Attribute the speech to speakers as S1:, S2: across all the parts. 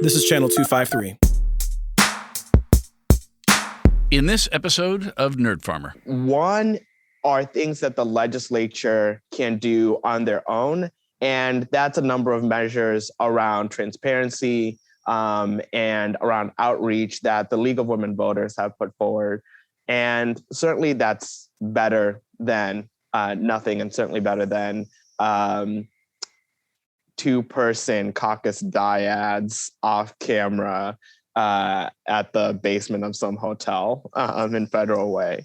S1: This is Channel 253.
S2: In this episode of Nerd Farmer.
S3: One are things that the legislature can do on their own, and that's a number of measures around transparency and around outreach that the League of Women Voters have put forward. And certainly that's better than nothing, and certainly better than two-person caucus dyads off camera at the basement of some hotel in Federal Way.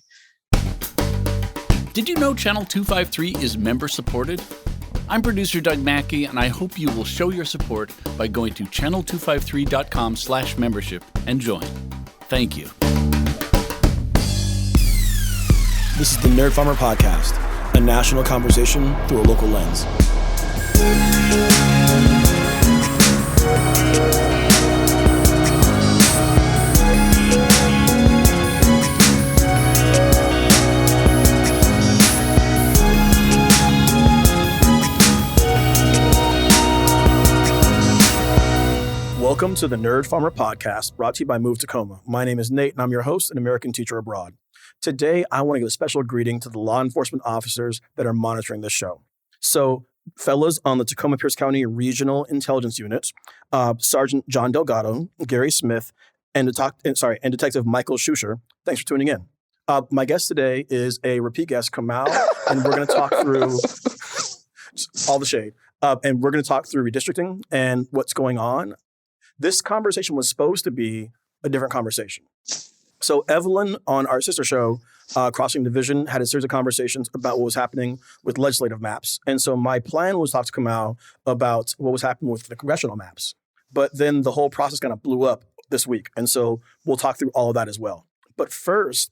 S2: Did you know Channel 253 is member-supported? I'm producer Doug Mackey, and I hope you will show your support by going to channel253.com/membership and join. Thank you.
S1: This is the Nerd Farmer Podcast, a national conversation through a local lens. Welcome to the Nerd Farmer Podcast, brought to you by Move Tacoma. My name is Nate, and I'm your host, an American teacher abroad. Today, I want to give a special greeting to the law enforcement officers that are monitoring this show. So, fellas on the Tacoma-Pierce County Regional Intelligence Unit, Sergeant John Delgado, Gary Smith, and Detective Michael Schuscher, thanks for tuning in. My guest today is a repeat guest, Kamal, and we're going to talk through all the shade. And we're going to talk through redistricting and what's going on. This conversation was supposed to be a different conversation. So Evelyn on our sister show, Crossing Division, had a series of conversations about what was happening with legislative maps. And so my plan was to talk to Kamal about what was happening with the congressional maps. But then the whole process kind of blew up this week. And so we'll talk through all of that as well. But first,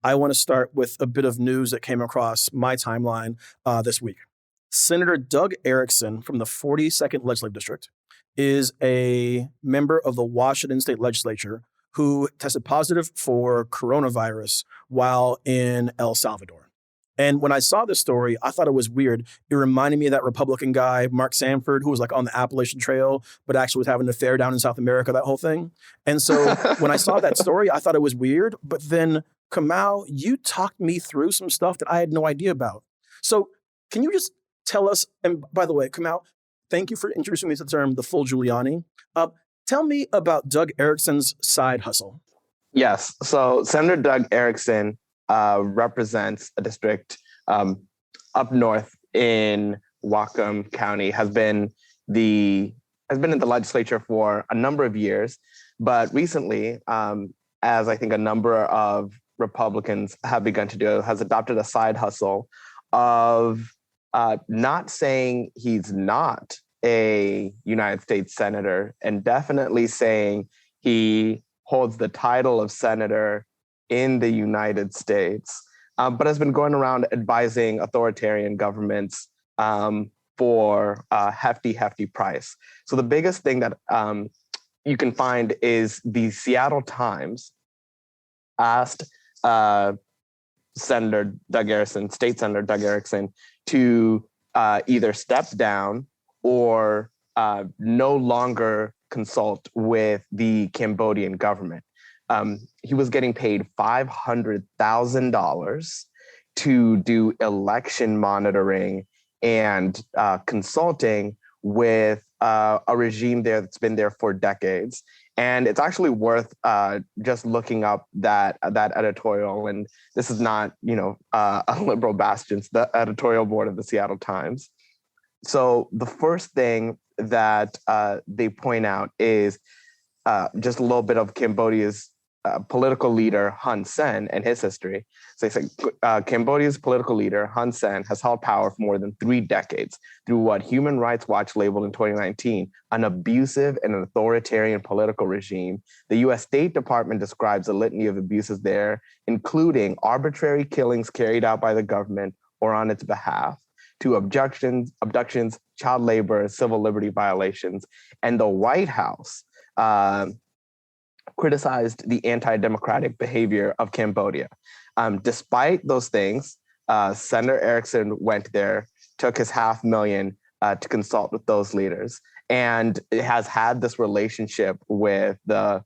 S1: I want to start with a bit of news that came across my timeline this week. Senator Doug Erickson from the 42nd Legislative District is a member of the Washington State Legislature who tested positive for coronavirus while in El Salvador. And when I saw this story, I thought it was weird. It reminded me of that Republican guy, Mark Sanford, who was like on the Appalachian Trail, but actually was having an affair down in South America, that whole thing. And so when I saw that story, I thought it was weird. But then, Kamal, you talked me through some stuff that I had no idea about. So can you just tell us, and by the way, Kamal, thank you for introducing me to the term, the full Giuliani. Tell me about Doug Erickson's side hustle.
S3: Yes. So Senator Doug Erickson represents a district up north in Whatcom County, has been in the legislature for a number of years. But recently, as I think a number of Republicans have begun to do, has adopted a side hustle of not saying he's not a United States senator, and definitely saying he holds the title of senator in the United States, but has been going around advising authoritarian governments for a hefty price. So the biggest thing that you can find is the Seattle Times asked Senator Doug Erickson, State Senator Doug Erickson, to either step down or no longer consult with the Cambodian government. He was getting paid $500,000 to do election monitoring and consulting with a regime there that's been there for decades. And it's actually worth just looking up that editorial. And this is not, a liberal bastion, it's the editorial board of the Seattle Times. So the first thing that they point out is just a little bit of Cambodia's political leader, Hun Sen, and his history. So they say Cambodia's political leader, Hun Sen, has held power for more than 3 decades through what Human Rights Watch labeled in 2019 an abusive and authoritarian political regime. The U.S. State Department describes a litany of abuses there, including arbitrary killings carried out by the government or on its behalf, to abductions, child labor, civil liberty violations. And the White House criticized the anti-democratic behavior of Cambodia. Despite those things, Senator Erickson went there, took his $500,000 to consult with those leaders. And it has had this relationship with the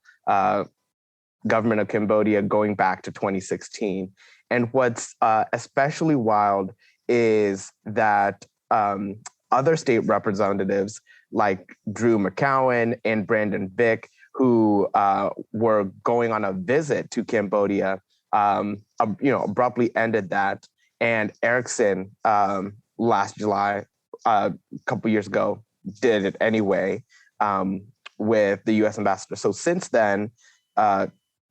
S3: government of Cambodia going back to 2016. And what's especially wild is that other state representatives like Drew McCowan and Brandon Vick, who were going on a visit to Cambodia, abruptly ended that. And Erickson last July, a couple years ago, did it anyway with the U.S. ambassador. So since then,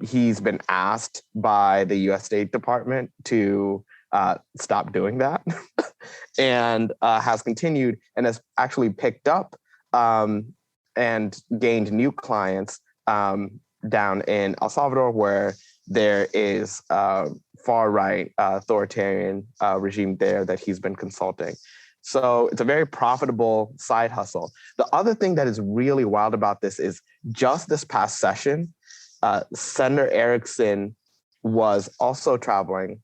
S3: he's been asked by the U.S. State Department to stop doing that and has continued and has actually picked up and gained new clients down in El Salvador, where there is a far-right authoritarian regime there that he's been consulting. So it's a very profitable side hustle. The other thing that is really wild about this is just this past session, Senator Erickson was also traveling,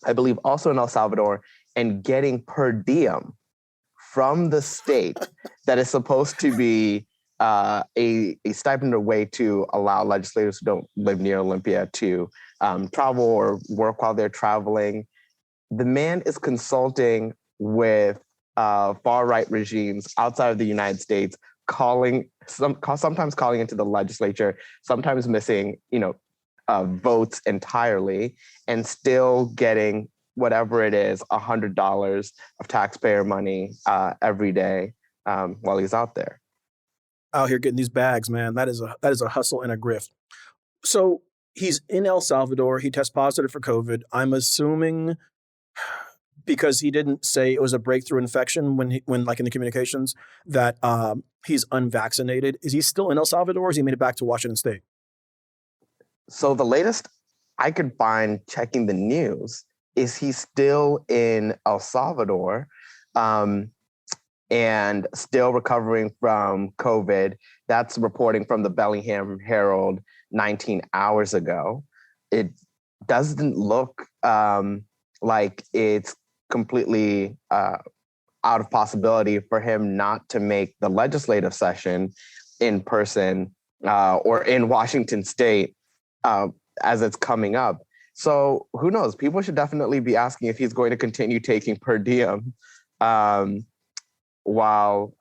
S3: I believe also in El Salvador, and getting per diem from the state that is supposed to be a stipend or way to allow legislators who don't live near Olympia to travel or work while they're traveling. The man is consulting with far-right regimes outside of the United States, sometimes calling into the legislature, sometimes missing, votes entirely, and still getting whatever it is, $100 of taxpayer money every day while he's out there.
S1: Out here getting these bags, man. That is a hustle and a grift. So he's in El Salvador. He tests positive for COVID. I'm assuming because he didn't say it was a breakthrough infection when like in the communications that he's unvaccinated. Is he still in El Salvador, or has he made it back to Washington State?
S3: So the latest I could find checking the news is he's still in El Salvador and still recovering from COVID. That's reporting from the Bellingham Herald 19 hours ago. It doesn't look like it's completely out of possibility for him not to make the legislative session in person or in Washington State as it's coming up. So who knows? People should definitely be asking if he's going to continue taking per diem while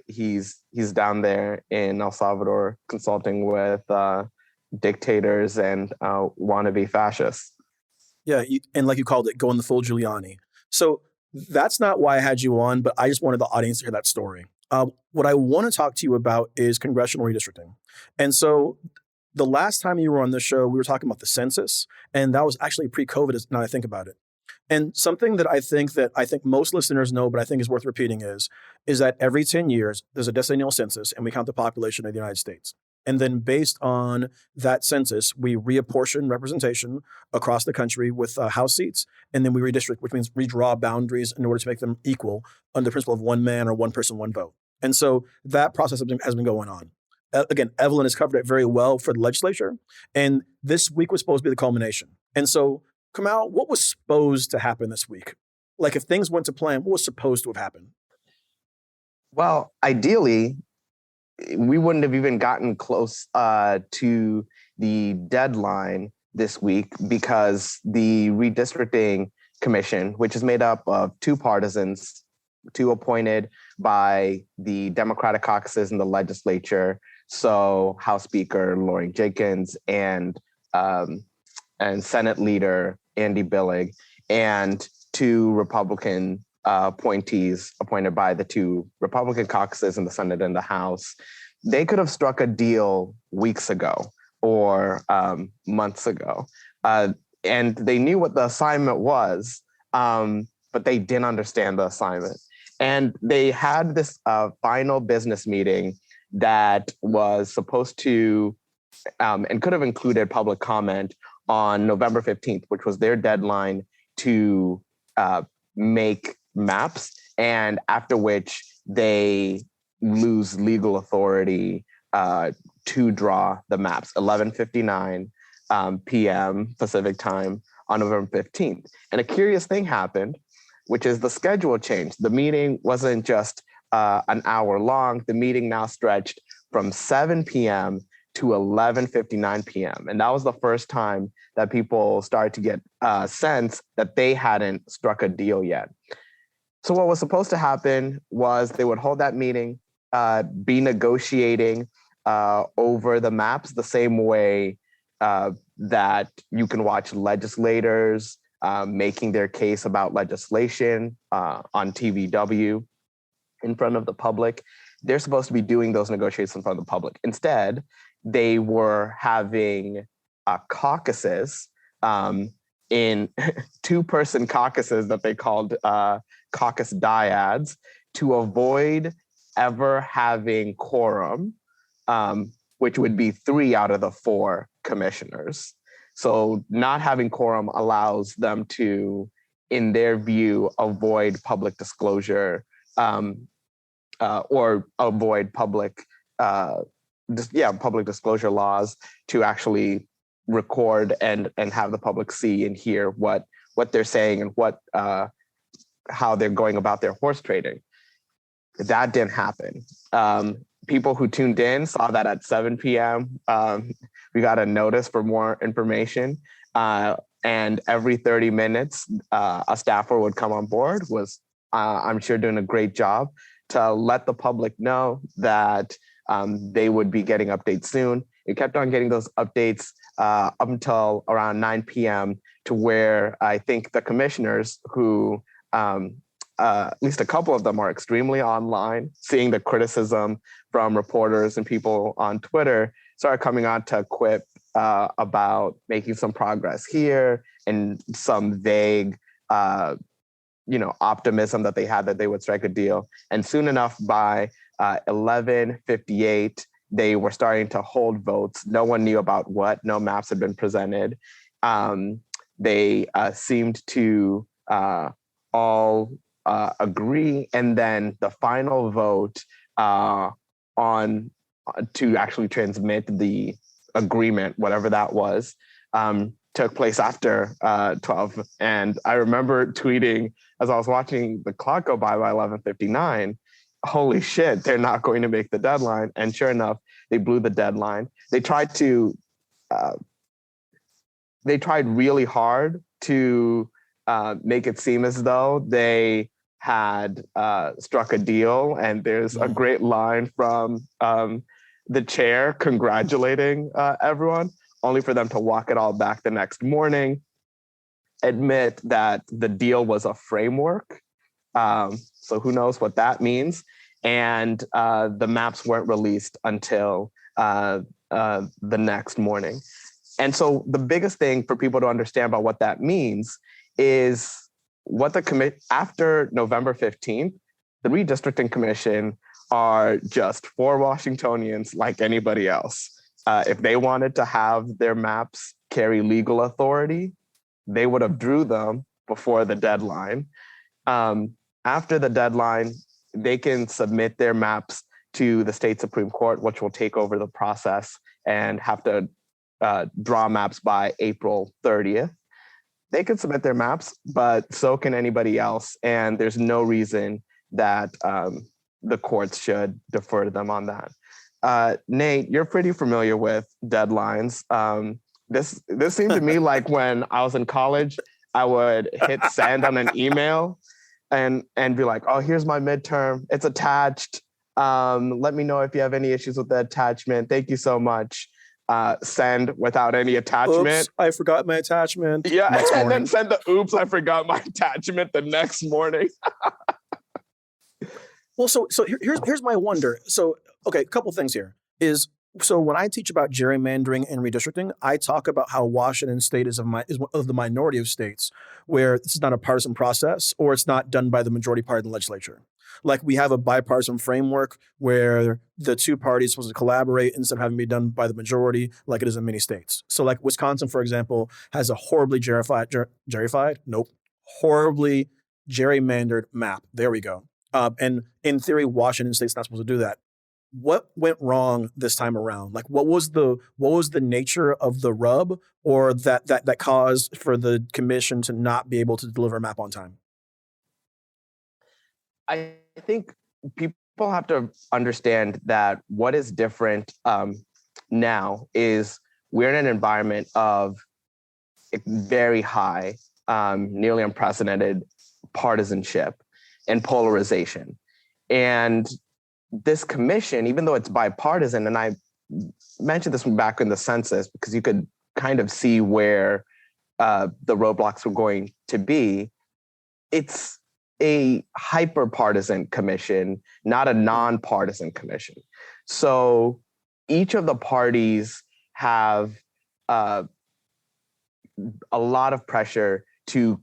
S3: he's down there in El Salvador consulting with dictators and wannabe fascists.
S1: Yeah, and like you called it, going the full Giuliani. So that's not why I had you on, but I just wanted the audience to hear that story. What I want to talk to you about is congressional redistricting. And so the last time you were on the show, we were talking about the census, and that was actually pre-COVID, now I think about it. And something that I think most listeners know, but I think is worth repeating is that every 10 years, there's a decennial census, and we count the population of the United States. And then based on that census, we reapportion representation across the country with House seats, and then we redistrict, which means redraw boundaries in order to make them equal under the principle of one man or one person, one vote. And so that process has been going on. Again, Evelyn has covered it very well for the legislature, and this week was supposed to be the culmination. And so, Kamal, what was supposed to happen this week? Like, if things went to plan, what was supposed to have happened?
S3: Well, ideally, we wouldn't have even gotten close to the deadline this week because the redistricting commission, which is made up of two partisans, two appointed by the Democratic caucuses in the legislature, so House Speaker Lori Jenkins and Senate Leader Andy Billig, and two Republican appointees appointed by the two Republican caucuses in the Senate and the House. They could have struck a deal weeks ago or months ago. And they knew what the assignment was, but they didn't understand the assignment. And they had this final business meeting that was supposed to and could have included public comment on November 15th, which was their deadline to make maps, and after which they lose legal authority to draw the maps, 11:59 p.m. Pacific time on November 15th. And a curious thing happened, which is the schedule changed. The meeting wasn't just an hour long. The meeting now stretched from 7 p.m. to 11:59 p.m. And that was the first time that people started to get a sense that they hadn't struck a deal yet. So what was supposed to happen was they would hold that meeting, be negotiating over the maps the same way that you can watch legislators making their case about legislation on TVW in front of the public. They're supposed to be doing those negotiations in front of the public. Instead, they were having caucuses in two-person caucuses that they called caucus dyads to avoid ever having quorum, which would be 3 out of the 4 commissioners. So not having quorum allows them to, in their view, avoid public disclosure or avoid public disclosure laws to actually record and have the public see and hear what they're saying and how they're going about their horse trading. That didn't happen. People who tuned in saw that at 7 p.m. We got a notice for more information. And every 30 minutes, a staffer would come on board, was I'm sure doing a great job to let the public know that they would be getting updates soon. It kept on getting those updates up until around 9 p.m. to where I think the commissioners who at least a couple of them are extremely online, seeing the criticism from reporters and people on Twitter, started coming on to quip about making some progress here and some vague, optimism that they had that they would strike a deal. And soon enough, by 11:58, they were starting to hold votes. No one knew about what. No maps had been presented. They seemed to all agree, and then the final vote on to actually transmit the agreement, whatever that was, took place after 12. And I remember tweeting as I was watching the clock go by 11:59, holy shit, they're not going to make the deadline. And sure enough, they blew the deadline. They tried really hard to make it seem as though they had struck a deal. And there's a great line from the chair congratulating everyone, only for them to walk it all back the next morning, admit that the deal was a framework. So who knows what that means. And the maps weren't released until the next morning. And so the biggest thing for people to understand about what that means is what after November 15th, the Redistricting Commission are just 4 Washingtonians like anybody else. If they wanted to have their maps carry legal authority, they would have drew them before the deadline. After the deadline, they can submit their maps to the state Supreme Court, which will take over the process and have to draw maps by April 30th. They can submit their maps, but so can anybody else. And there's no reason that the courts should defer to them on that. Nate, you're pretty familiar with deadlines. This seemed to me like when I was in college, I would hit send on an email and be like, oh, here's my midterm. It's attached. Let me know if you have any issues with the attachment. Thank you so much. Send without any attachment.
S1: Oops, I forgot my attachment.
S3: Yeah, and then send the oops, I forgot my attachment the next morning.
S1: Well, so here's my wonder. So, okay, a couple things here is, so when I teach about gerrymandering and redistricting, I talk about how Washington State is one of the minority of states where this is not a partisan process or it's not done by the majority party in the legislature. Like we have a bipartisan framework where the two parties are supposed to collaborate instead of having to be done by the majority like it is in many states. So like Wisconsin, for example, has a horribly horribly gerrymandered map. There we go. And in theory, Washington State's not supposed to do that. What went wrong this time around? Like, what was the nature of the rub, or that caused for the commission to not be able to deliver a map on time?
S3: I think people people have to understand that what is different now is we're in an environment of very high, nearly unprecedented partisanship and polarization. And this commission, even though it's bipartisan, and I mentioned this back in the census because you could kind of see where the roadblocks were going to be, it's a hyper-partisan commission, not a non-partisan commission. So each of the parties have a lot of pressure to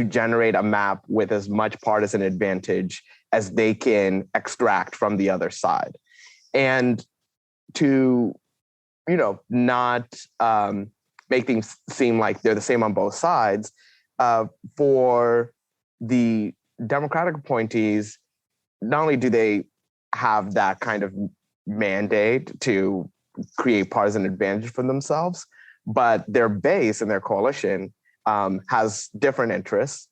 S3: generate a map with as much partisan advantage as they can extract from the other side. And to, not make things seem like they're the same on both sides, for the Democratic appointees, not only do they have that kind of mandate to create partisan advantage for themselves, but their base and their coalition has different interests.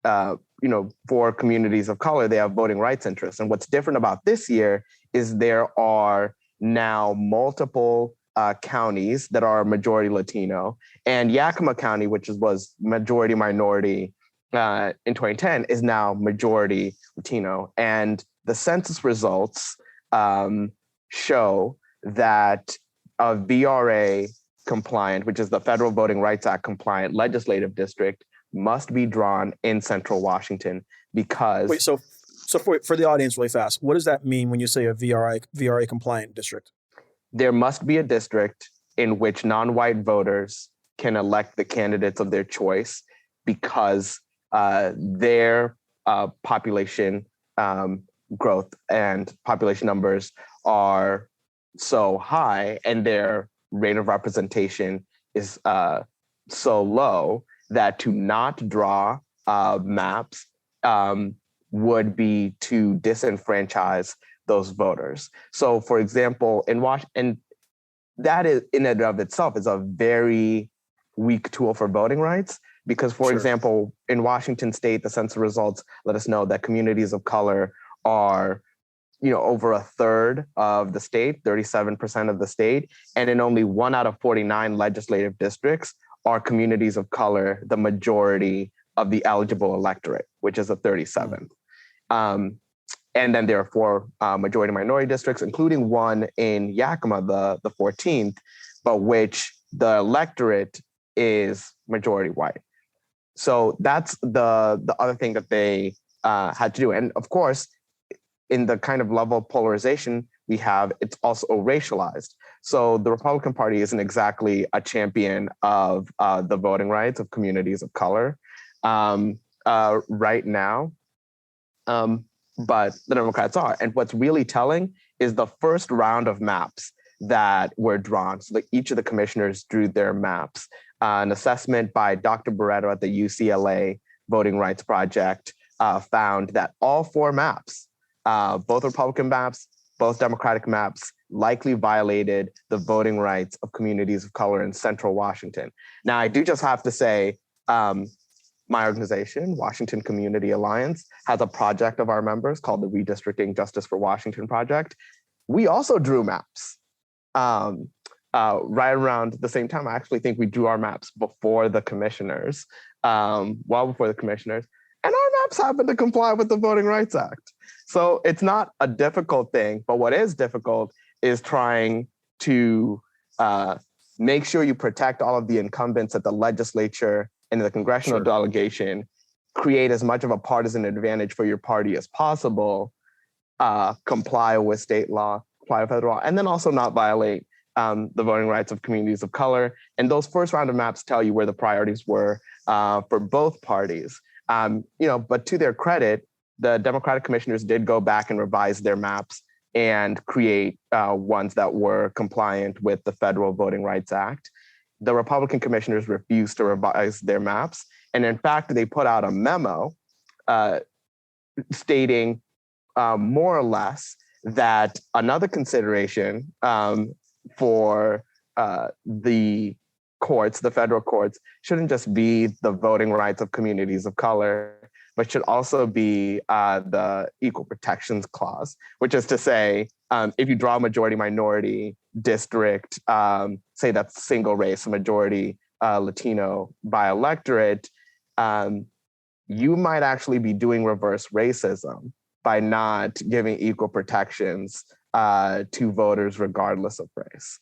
S3: For communities of color, they have voting rights interests. And what's different about this year is there are now multiple counties that are majority Latino, and Yakima County, which was majority minority in 2010, is now majority Latino. And the census results show that a VRA compliant, which is the Federal Voting Rights Act compliant legislative district, must be drawn in Central Washington because...
S1: Wait, so for the audience really fast, what does that mean when you say a VRA compliant district?
S3: There must be a district in which non-white voters can elect the candidates of their choice because their population growth and population numbers are so high and their rate of representation is so low that to not draw maps would be to disenfranchise those voters. So, for example, in Washington, that is in and of itself is a very weak tool for voting rights because, for example, in Washington State, the census results let us know that communities of color are, over a third of the state, 37% of the state, and in only 1 out of 49 legislative districts are communities of color the majority of the eligible electorate, which is a 37th. And then there are 4 majority minority districts, including one in Yakima, the 14th, but which the electorate is majority white. So that's the other thing that they had to do. And of course, in the kind of level of polarization we have, it's also racialized. So the Republican Party isn't exactly a champion of the voting rights of communities of color right now. But the Democrats are. And what's really telling is the first round of maps that were drawn. So each of the commissioners drew their maps. An assessment by Dr. Barreto at the UCLA Voting Rights Project found that all 4 maps, both Republican maps, both Democratic maps, likely violated the voting rights of communities of color in Central Washington. Now, I do just have to say, my organization, Washington Community Alliance, has a project of our members called the Redistricting Justice for Washington Project. We also drew maps right around the same time. I actually think we drew our maps before the commissioners, well before the commissioners, and our maps happen to comply with the Voting Rights Act. So it's not a difficult thing, but what is difficult is trying to make sure you protect all of the incumbents at the legislature and the congressional delegation, create as much of a partisan advantage for your party as possible, comply with state law, comply with federal law, and then also not violate the voting rights of communities of color. And those first round of maps tell you where the priorities were for both parties. But to their credit, the Democratic commissioners did go back and revise their maps and create ones that were compliant with the Federal Voting Rights Act. The Republican commissioners refused to revise their maps. And in fact, they put out a memo stating more or less that another consideration for the courts, the federal courts, shouldn't just be the voting rights of communities of color, but should also be the Equal Protections Clause, which is to say, if you draw a majority minority district, say that's single race, a majority Latino by electorate, you might actually be doing reverse racism by not giving equal protections to voters regardless of race,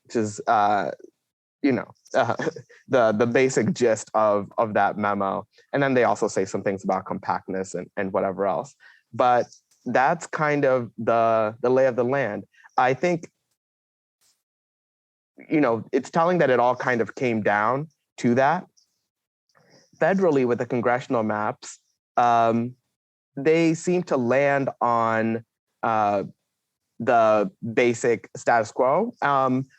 S3: which is the basic gist of that memo. And then they also say some things about compactness and whatever else. But that's kind of the lay of the land. I think, it's telling that it all kind of came down to that. Federally, with the congressional maps, they seem to land on the basic status quo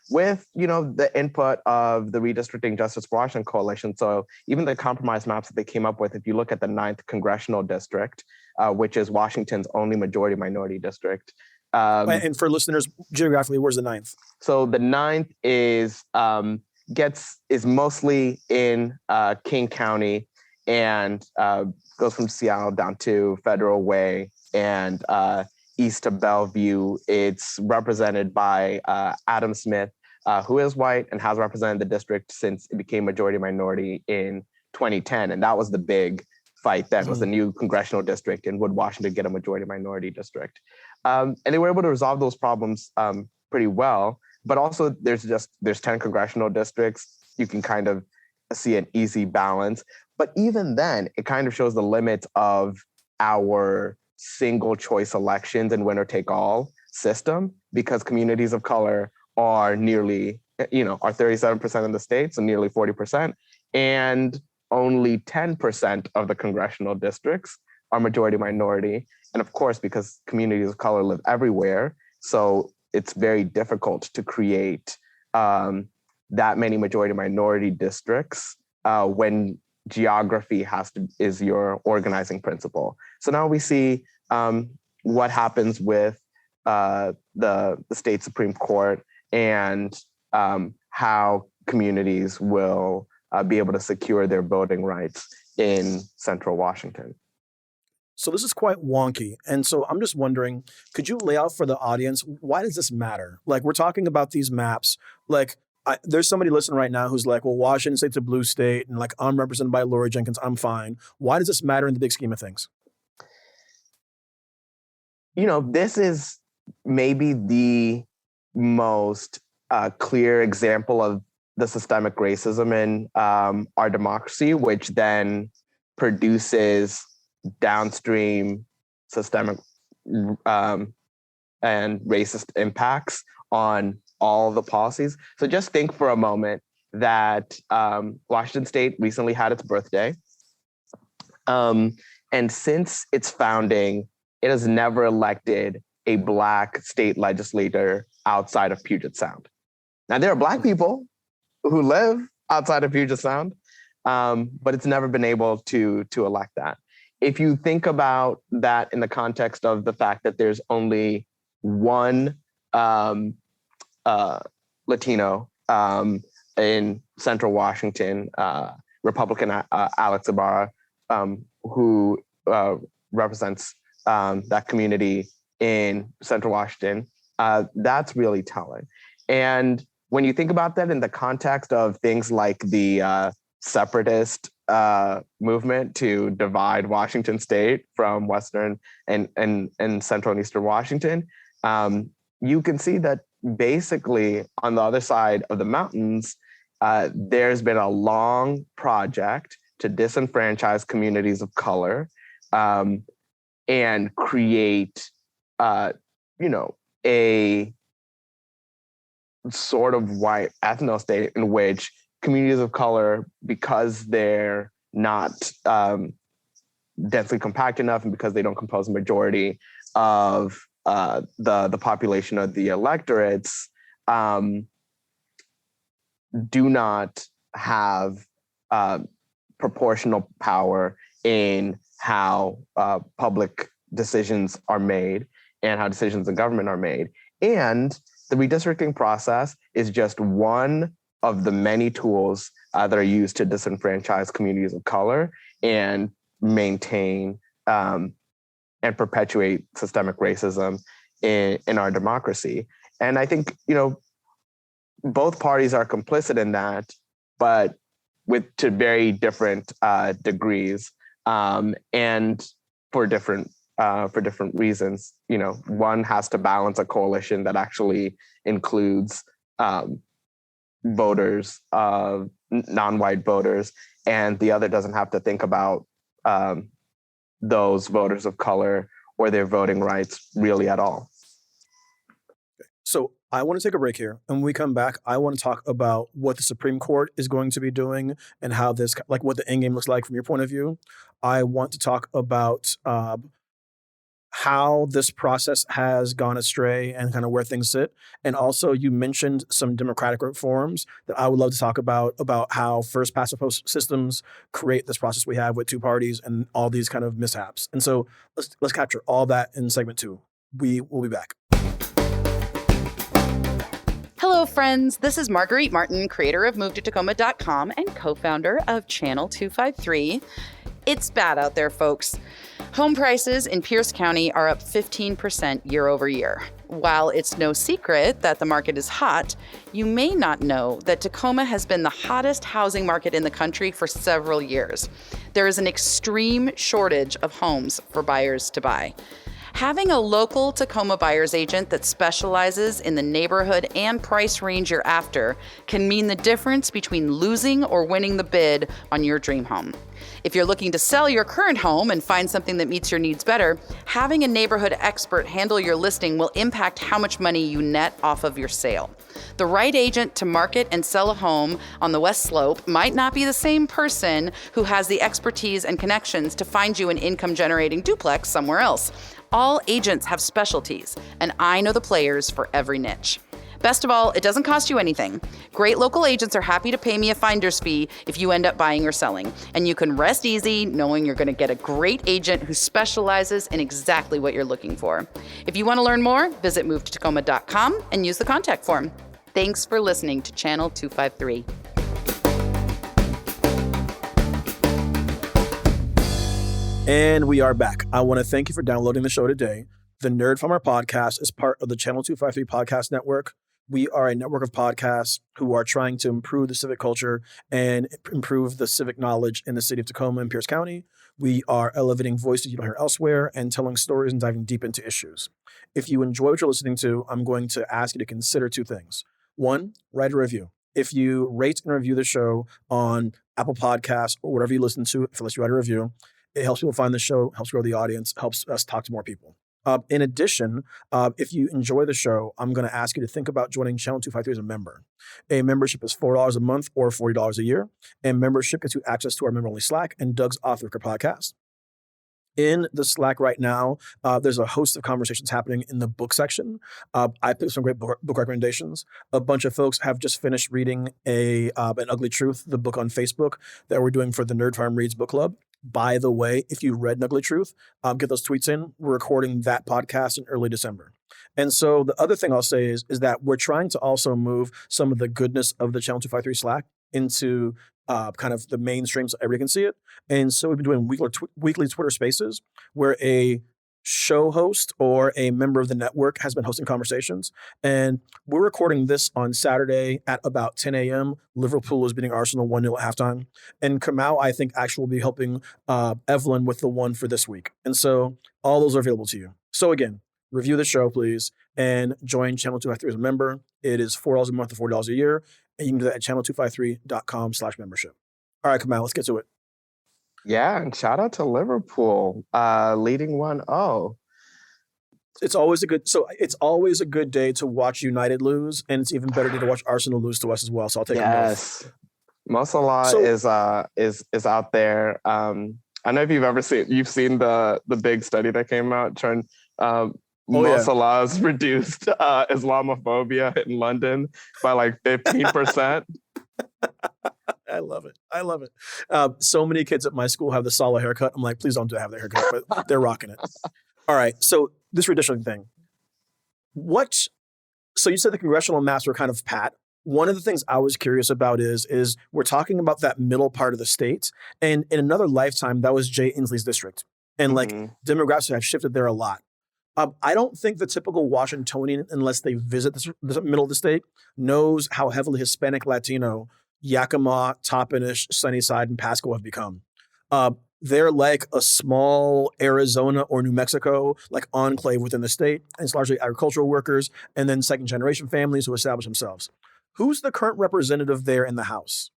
S3: with, the input of the Redistricting Justice for Washington Coalition. So even the compromise maps that they came up with, if you look at the 9th congressional district, which is Washington's only majority minority district.
S1: And for listeners, geographically, where's the 9th?
S3: So the 9th is mostly in King County and goes from Seattle down to Federal Way and east to Bellevue. It's represented by Adam Smith, who is white and has represented the district since it became majority minority in 2010. And that was the big fight then, was the new congressional district, and would Washington get a majority minority district? And they were able to resolve those problems pretty well. But also there's 10 congressional districts. You can kind of see an easy balance. But even then, it kind of shows the limits of our single choice elections and winner take all system, because communities of color are nearly, are 37% of the state, so nearly 40%. And only 10% of the congressional districts are majority minority. And of course, because communities of color live everywhere, so it's very difficult to create that many majority minority districts when geography is your organizing principle. So now we see what happens with the state Supreme Court and how communities will be able to secure their voting rights in central Washington.
S1: So this is quite wonky. And so I'm just wondering, could you lay out for the audience, why does this matter? Like, we're talking about these maps, like, there's somebody listening right now who's like, well, Washington State's a blue state, and like, I'm represented by Lori Jenkins, I'm fine. Why does this matter in the big scheme of things?
S3: This is maybe the most clear example of the systemic racism in our democracy, which then produces downstream systemic and racist impacts on all the policies. So just think for a moment that Washington State recently had its birthday. And since its founding, it has never elected a Black state legislator outside of Puget Sound. Now, there are Black people who live outside of Puget Sound, but it's never been able to elect that. If you think about that in the context of the fact that there's only one Latino in Central Washington, Republican Alex Ibarra, who represents that community in Central Washington, that's really telling. And when you think about that in the context of things like the separatist movement to divide Washington State from Western and Central and Eastern Washington, you can see that basically on the other side of the mountains, there's been a long project to disenfranchise communities of color and create, a sort of white ethno state in which communities of color, because they're not densely compact enough and because they don't compose a majority of the population of the electorates, do not have proportional power in how public decisions are made and how decisions in government are made. And the redistricting process is just one of the many tools that are used to disenfranchise communities of color. And maintain and perpetuate systemic racism in our democracy. And I think, both parties are complicit in that, but to very different degrees, and for different reasons. One has to balance a coalition that actually includes voters, non-white voters, and the other doesn't have to think about those voters of color or their voting rights really at all.
S1: So I want to take a break here. And when we come back, I want to talk about what the Supreme Court is going to be doing and how this, like what the end game looks like from your point of view. I want to talk about how this process has gone astray and kind of where things sit. And also you mentioned some democratic reforms that I would love to talk about how first past the post systems create this process we have with two parties and all these kind of mishaps. And so let's capture all that in segment 2. We will be back.
S4: Hello, friends. This is Marguerite Martin, creator of MoveToTacoma.com and co-founder of Channel 253. It's bad out there, folks. Home prices in Pierce County are up 15% year over year. While it's no secret that the market is hot, you may not know that Tacoma has been the hottest housing market in the country for several years. There is an extreme shortage of homes for buyers to buy. Having a local Tacoma buyer's agent that specializes in the neighborhood and price range you're after can mean the difference between losing or winning the bid on your dream home. If you're looking to sell your current home and find something that meets your needs better, having a neighborhood expert handle your listing will impact how much money you net off of your sale. The right agent to market and sell a home on the West Slope might not be the same person who has the expertise and connections to find you an income-generating duplex somewhere else. All agents have specialties, and I know the players for every niche. Best of all, it doesn't cost you anything. Great local agents are happy to pay me a finder's fee if you end up buying or selling. And you can rest easy knowing you're going to get a great agent who specializes in exactly what you're looking for. If you want to learn more, visit MoveToTacoma.com and use the contact form. Thanks for listening to Channel 253.
S1: And we are back. I want to thank you for downloading the show today. The Nerd Farmer podcast is part of the Channel 253 podcast network. We are a network of podcasts who are trying to improve the civic culture and improve the civic knowledge in the city of Tacoma and Pierce County. We are elevating voices you don't hear elsewhere and telling stories and diving deep into issues. If you enjoy what you're listening to, I'm going to ask you to consider 2 things. 1, write a review. If you rate and review the show on Apple Podcasts or whatever you listen to, if it lets you write a review, it helps people find the show, helps grow the audience, helps us talk to more people. In addition, if you enjoy the show, I'm going to ask you to think about joining Channel 253 as a member. A membership is $4 a month or $40 a year, and membership gets you access to our member-only Slack and Doug's Off-the-Record podcast. In the Slack right now, there's a host of conversations happening in the book section. I picked some great book recommendations. A bunch of folks have just finished reading An Ugly Truth, the book on Facebook that we're doing for the Nerd Farm Reads Book Club. By the way, if you read An Ugly Truth, get those tweets in. We're recording that podcast in early December. And so the other thing I'll say is that we're trying to also move some of the goodness of the Channel 253 Slack into kind of the mainstream so everybody can see it. And so we've been doing weekly Twitter spaces where a show host or a member of the network has been hosting conversations. And we're recording this on Saturday at about 10 a.m. Liverpool is beating Arsenal 1-0 at halftime. And Kamau, I think, actually will be helping Evelyn with the one for this week. And so all those are available to you. So again, review the show, please, and join Channel 253 as a member. It is $4 a month or $40 a year. And you can do that at channel253.com/membership. All right, Kamau, let's get to it.
S3: Yeah, and shout out to Liverpool leading 1-0.
S1: It's always a good day to watch United lose, and it's even better day to watch Arsenal lose to us as well. So I'll take them both.
S3: Mo Salah is out there. I don't know if you've seen the big study that came out showing Mo Salah's reduced Islamophobia in London by like 15%.
S1: I love it. So many kids at my school have the Salah haircut. I'm like, please don't have that haircut, but they're rocking it. All right. So this redistricting thing. So you said the congressional maps were kind of pat. One of the things I was curious about is we're talking about that middle part of the state, and in another lifetime, that was Jay Inslee's district, and like demographics have shifted there a lot. I don't think the typical Washingtonian, unless they visit this middle of the state, knows how heavily Hispanic Latino Yakima, Toppenish, Sunnyside, and Pasco have become. They're like a small Arizona or New Mexico, like enclave within the state. And it's largely agricultural workers and then second generation families who establish themselves. Who's the current representative there in the House?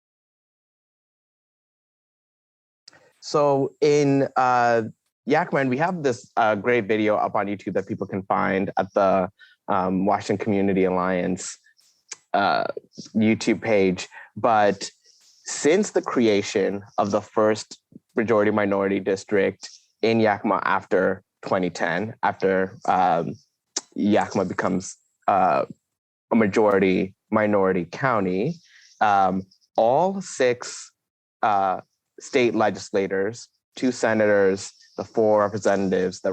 S3: So in Yakima, and we have this great video up on YouTube that people can find at the Washington Community Alliance YouTube page. But since the creation of the first majority minority district in Yakima after 2010, after Yakima becomes a majority minority county, all 6 state legislators, 2 senators, the 4 representatives that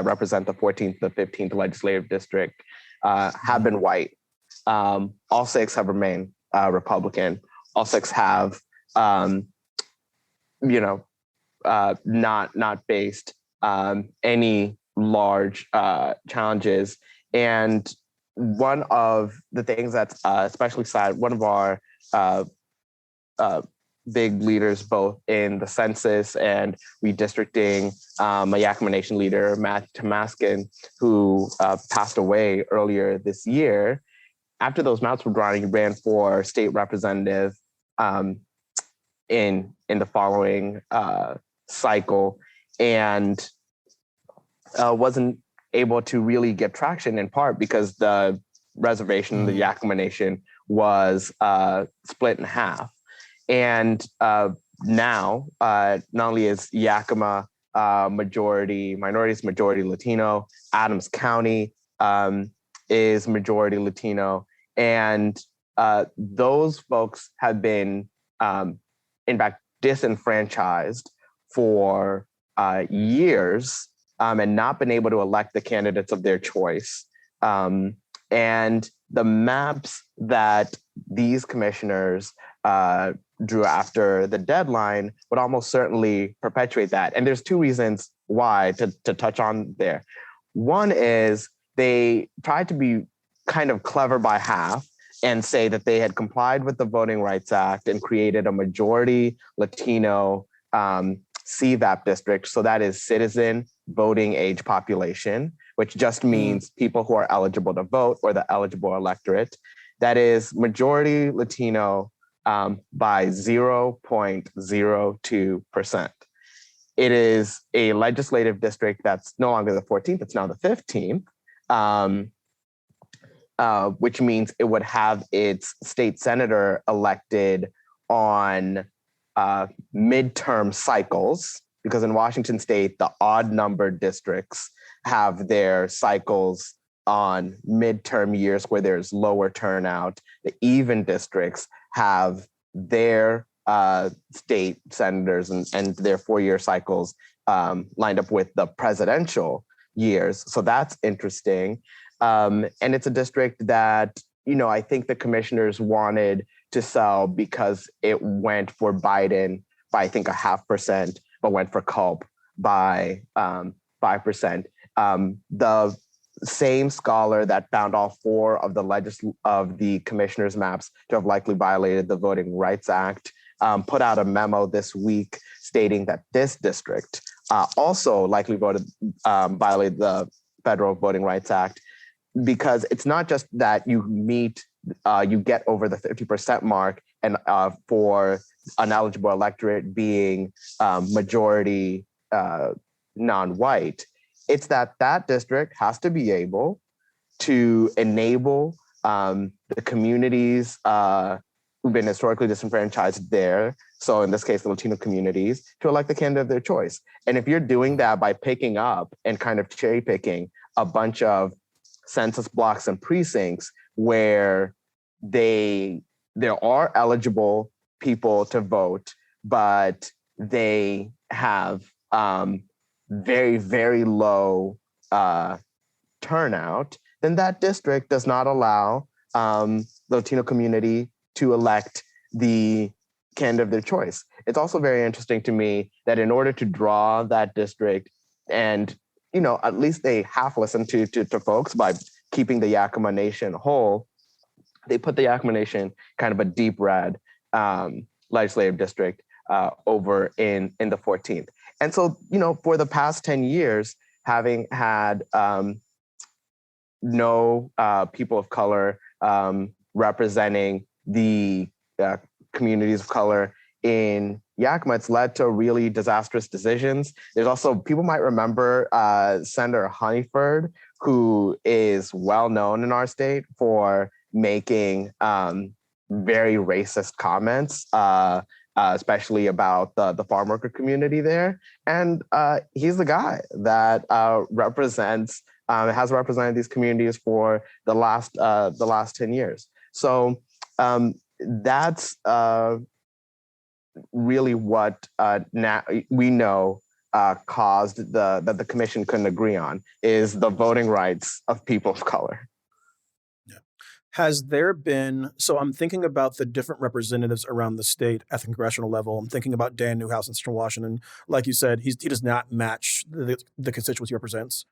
S3: represent the 14th, the 15th legislative district have been white. All 6 have remained Republican. All 6 have, not faced any large challenges. And one of the things that's especially sad, one of our big leaders, both in the census and redistricting, a Yakima Nation leader, Matt Tomaskin, who passed away earlier this year. After those maps were drawn, he ran for state representative in the following cycle, and wasn't able to really get traction, in part because the reservation, the Yakima Nation, was split in half. And now, not only is Yakima minorities majority Latino, Adams County is majority Latino, and those folks have been, in fact, disenfranchised for years and not been able to elect the candidates of their choice. And the maps that these commissioners drew after the deadline would almost certainly perpetuate that. And there's 2 reasons why to touch on there. One is they tried to be kind of clever by half and say that they had complied with the Voting Rights Act and created a majority Latino CVAP district. So that is citizen voting age population, which just means people who are eligible to vote, or the eligible electorate. That is majority Latino by 0.02%. It is a legislative district that's no longer the 14th, it's now the 15th, which means it would have its state senator elected on midterm cycles, because in Washington state, the odd numbered districts have their cycles on midterm years where there's lower turnout. The even districts have their state senators and their 4-year cycles lined up with the presidential years. So that's interesting. And it's a district that, I think the commissioners wanted to sell because it went for Biden by, I think, 0.5%, but went for Culp by 5%. The same scholar that found all 4 of the commissioners' maps to have likely violated the Voting Rights Act put out a memo this week stating that this district also likely violated the Federal Voting Rights Act, because it's not just that you get over the 50% mark, and for an eligible electorate being majority non-white. It's that district has to be able to enable the communities who've been historically disenfranchised there, so in this case, the Latino communities, to elect the candidate of their choice. And if you're doing that by picking up and kind of cherry picking a bunch of census blocks and precincts where there are eligible people to vote, but they have very, very low turnout, then that district does not allow Latino community to elect the candidate of their choice. It's also very interesting to me that in order to draw that district and, at least they half listen to folks by keeping the Yakima Nation whole, they put the Yakima Nation kind of a deep red legislative district over in the 14th. And so, for the past 10 years, having had no people of color representing the communities of color in Yakima, it's led to really disastrous decisions. There's also, people might remember Senator Honeyford, who is well known in our state for making very racist comments, especially about the farm worker community there. And he's the guy that has represented these communities for the last 10 years. So that's really what now we know caused that the commission couldn't agree on, is the voting rights of people of color.
S1: Has there been, so I'm thinking about the different representatives around the state at the congressional level. I'm thinking about Dan Newhouse in Central Washington. Like you said, he does not match the constituency he represents.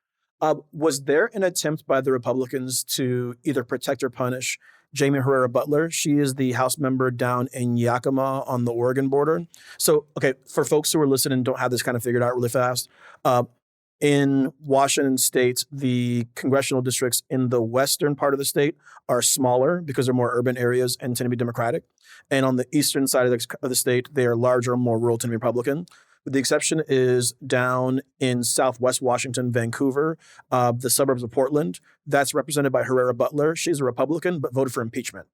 S1: Was there an attempt by the Republicans to either protect or punish Jamie Herrera Butler? She is the House member down in Yakima on the Oregon border. So, okay, for folks who are listening and don't have this kind of figured out really fast, in Washington state, the congressional districts in the western part of the state are smaller because they're more urban areas and tend to be Democratic. And on the eastern side of the state, they are larger, more rural, tend to be Republican. But the exception is down in southwest Washington, Vancouver, the suburbs of Portland. That's represented by Herrera Butler. She's a Republican, but voted for impeachment.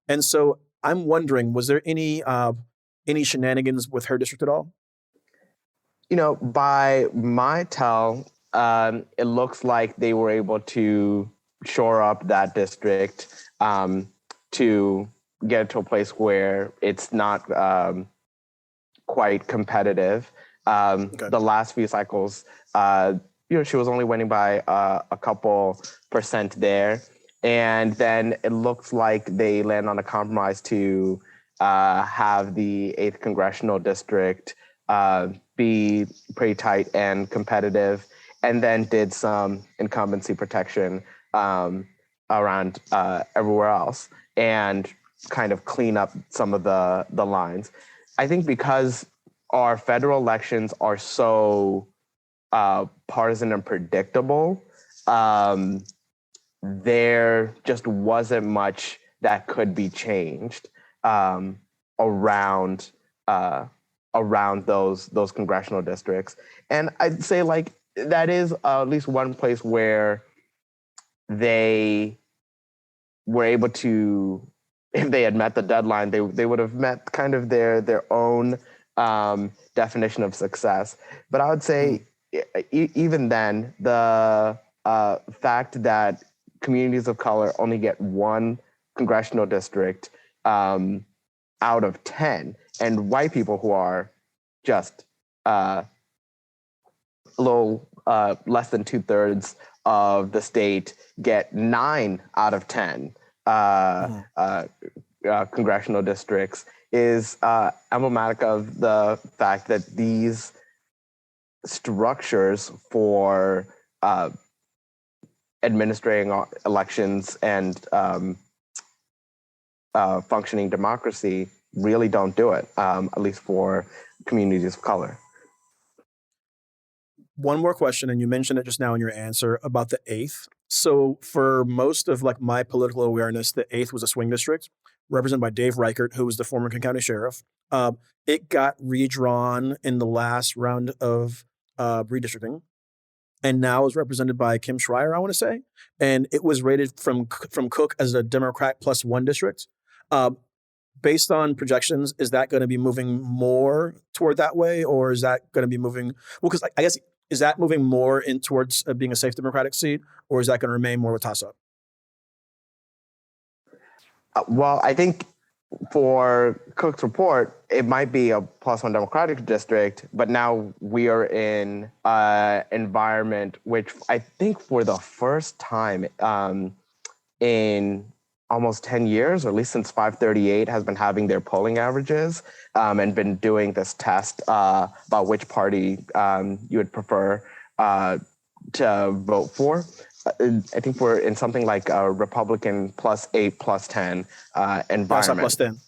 S1: And so I'm wondering, was there any shenanigans with her district at all?
S3: By my tell, it looks like they were able to shore up that district to get it to a place where it's not quite competitive. Okay. The last few cycles, she was only winning by a couple percent there. And then it looks like they land on a compromise to have the 8th congressional district be pretty tight and competitive, and then did some incumbency protection around everywhere else and kind of clean up some of the lines. I think because our federal elections are so partisan and predictable, there just wasn't much that could be changed around those congressional districts. And I'd say that is at least one place where they were able to, if they had met the deadline, they would have met kind of their own definition of success. But I would say even then, the fact that communities of color only get one congressional district out of 10, and white people who are just a little less than 2/3 of the state get 9 out of 10 congressional districts is emblematic of the fact that these structures for administering elections and functioning democracy really don't do it, at least for communities of color.
S1: One more question, and you mentioned it just now in your answer about the 8th. So for most of my political awareness, the 8th was a swing district represented by Dave Reichert, who was the former Kent County Sheriff. It got redrawn in the last round of redistricting, and now is represented by Kim Schreier, I want to say. And it was rated from Cook as a Democrat +1 district. Based on projections, is that going to be moving more toward that way, or is that going to be moving? Well, because I guess, is that moving more in towards being a safe Democratic seat, or is that going to remain more of a toss-up?
S3: Well, I think for Cook's report, it might be a +1 Democratic district, but now we are in an environment which I think for the first time in almost 10 years, or at least since 538, has been having their polling averages and been doing this test about which party you would prefer to vote for. I think we're in something like a Republican +8, +10 environment.
S1: +10.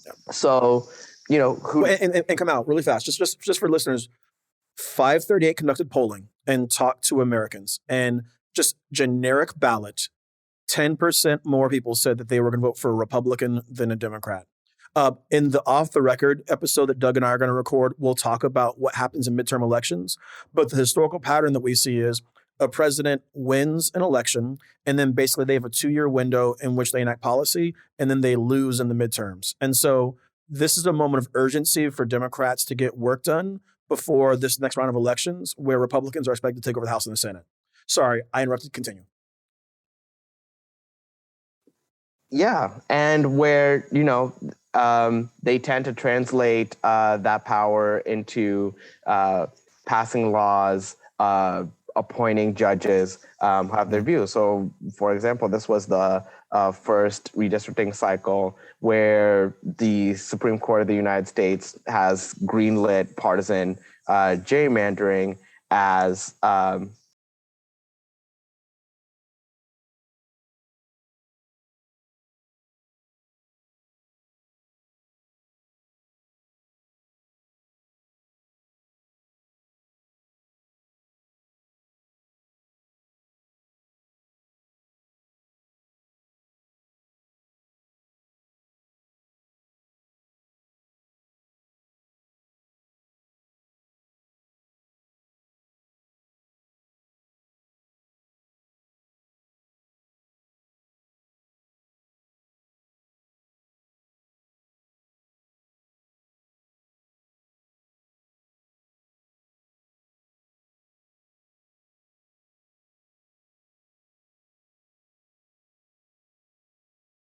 S1: Yeah.
S3: So,
S1: and come out really fast. Just for listeners, 538 conducted polling and talked to Americans, and just generic ballot, 10% more people said that they were going to vote for a Republican than a Democrat. In the Off the Record episode that Doug and I are going to record, we'll talk about what happens in midterm elections. But the historical pattern that we see is a president wins an election, and then basically they have a 2-year window in which they enact policy, and then they lose in the midterms. And so this is a moment of urgency for Democrats to get work done before this next round of elections, where Republicans are expected to take over the House and the Senate. Sorry, I interrupted. Continue.
S3: Yeah, and where, they tend to translate that power into passing laws, appointing judges who have their views. So, for example, this was the first redistricting cycle where the Supreme Court of the United States has greenlit partisan gerrymandering as